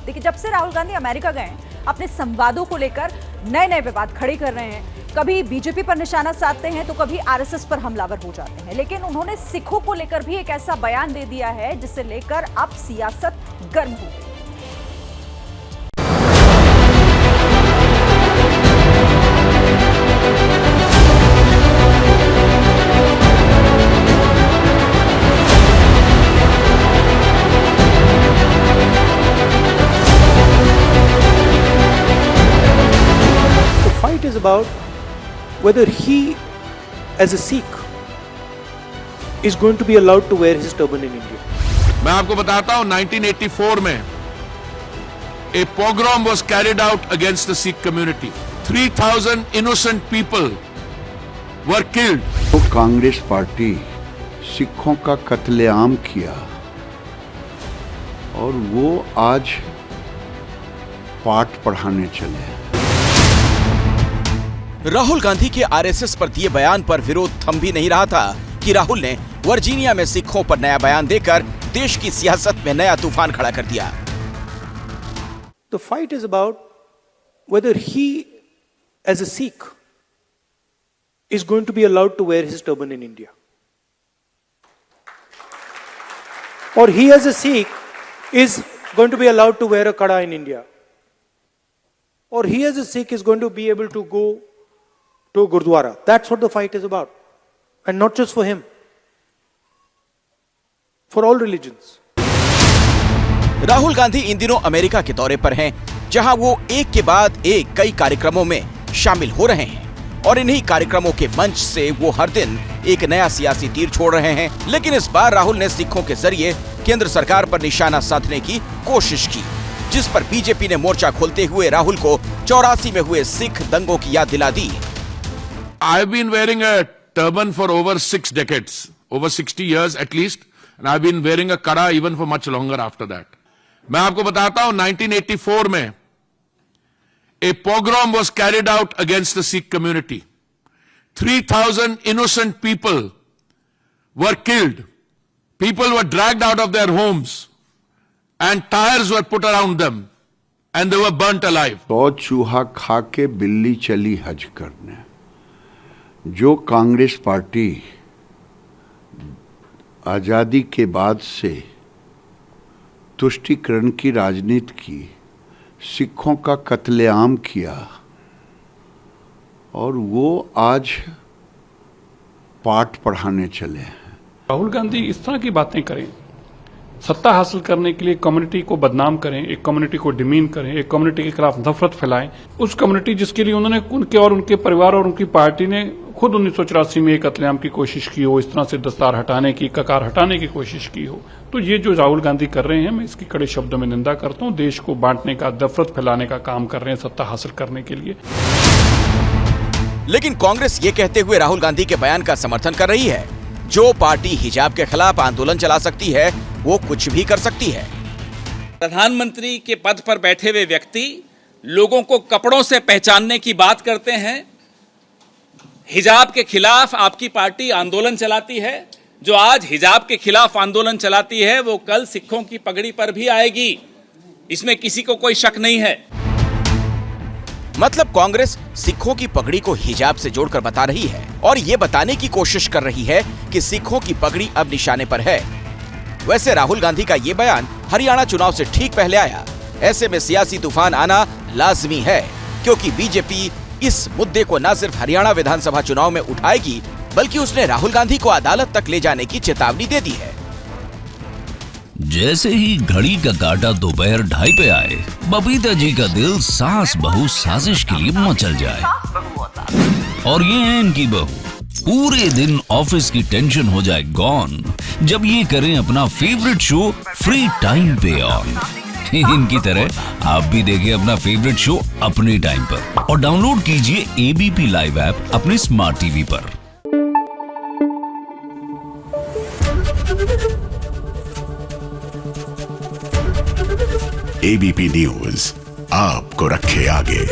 देखिए, जब से राहुल गांधी अमेरिका गए अपने संवादों को लेकर नए नए विवाद खड़े कर रहे हैं। कभी बीजेपी पर निशाना साधते हैं तो कभी आरएसएस पर हमलावर हो जाते हैं, लेकिन उन्होंने सिखों को लेकर भी एक ऐसा बयान दे दिया है जिसे लेकर अब सियासत गर्म हो गई। Is about whether he, as a Sikh, is going to be allowed to wear his turban in India. मैं आपको बताता हूं 1984 में a pogrom was carried out against the Sikh community. 3,000 innocent people were killed. तो Congress party सिखों का कत्लेआम किया और वो आज पाठ पढ़ाने चले। राहुल गांधी के आरएसएस पर दिए बयान पर विरोध थम भी नहीं रहा था कि राहुल ने वर्जीनिया में सिखों पर नया बयान देकर देश की सियासत में नया तूफान खड़ा कर दिया। The fight is about whether he, as a Sikh, is going to be allowed to wear his turban in India, or he, as a Sikh, is going to be allowed to wear a kada in India, or he, as a Sikh, is going to be able to go to Gurdwara. That's what the fight is about. And not just for him. For all religions. Rahul Gandhi इन दिनों America के दौरे पर हैं, जहां वो एक के बाद एक कई कार्यक्रमों में शामिल हो रहे हैं और इन्हीं कार्यक्रमों के मंच से वो हर दिन एक नया सियासी तीर छोड़ रहे हैं। लेकिन इस बार राहुल ने सिखों के जरिए केंद्र सरकार पर निशाना साधने की कोशिश की, जिस पर बीजेपी ने मोर्चा खोलते हुए राहुल को 84 में हुए सिख दंगों की याद दिला दी। I've been wearing a turban for over 6 decades, over 60 years at least, and I've been wearing a kada even for much longer after that. मैं आपको बताता हूं 1984 में a pogrom was carried out against the Sikh community. 3,000 innocent people were killed. People were dragged out of their homes and tires were put around them and they were burnt alive. तो चूहा खा के बिल्ली चली हज करने। जो Congress party आजादी के बाद से तुष्टीकरण की राजनीति की, सिखों का कत्लेआम किया और वो आज पाठ पढ़ाने चले हैं। राहुल गांधी इस तरह की बातें करें, सत्ता हासिल करने के लिए कम्युनिटी को बदनाम करें, एक कम्युनिटी को डिमीन करें, एक कम्युनिटी के खिलाफ नफरत फैलाएं, उस कम्युनिटी जिसके लिए उन्होंने उनके और उनके परिवार और उनकी पार्टी ने खुद 1984 में एक कत्लेआम की कोशिश की हो, इस तरह से दस्तार हटाने की, ककार हटाने की कोशिश की हो, तो ये जो राहुल गांधी कर रहे हैं, मैं इसकी कड़े शब्दों में निंदा करता हूं। देश को बांटने का, नफरत फैलाने का काम कर रहे हैं सत्ता हासिल करने के लिए। लेकिन कांग्रेस ये कहते हुए राहुल गांधी के बयान का समर्थन कर रही है, जो पार्टी हिजाब के खिलाफ आंदोलन चला सकती है वो कुछ भी कर सकती है। प्रधानमंत्री के पद पर बैठे हुए व्यक्ति लोगों को कपड़ों से पहचानने की बात करते हैं। हिजाब के खिलाफ आपकी पार्टी आंदोलन चलाती है। जो आज हिजाब के खिलाफ आंदोलन चलाती है वो कल सिखों की पगड़ी पर भी आएगी, इसमें किसी को कोई शक नहीं है। मतलब कांग्रेस सिखों की पगड़ी को हिजाब से जोड़कर बता रही है और ये बताने की कोशिश कर रही है कि सिखों की पगड़ी अब निशाने पर है। वैसे राहुल गांधी का ये बयान हरियाणा चुनाव से ठीक पहले आया। ऐसे में सियासी तूफान आना लाजमी है, क्योंकि बीजेपी इस मुद्दे को न सिर्फ हरियाणा विधानसभा चुनाव में उठाएगी, बल्कि उसने राहुल गांधी को अदालत तक ले जाने की चेतावनी दे दी है। जैसे ही घड़ी का काटा दोपहर 2:30 पे आए, बबीता जी का दिल सास बहू साजिश के लिए मचल जाए। और ये है इनकी बहू, पूरे दिन ऑफिस की टेंशन हो जाए गॉन जब ये करें अपना फेवरेट शो फ्री टाइम पे ऑन। इनकी तरह आप भी देखें अपना फेवरेट शो अपने टाइम पर और डाउनलोड कीजिए एबीपी लाइव ऐप अपने स्मार्ट टीवी पर। एबीपी न्यूज आपको रखे आगे।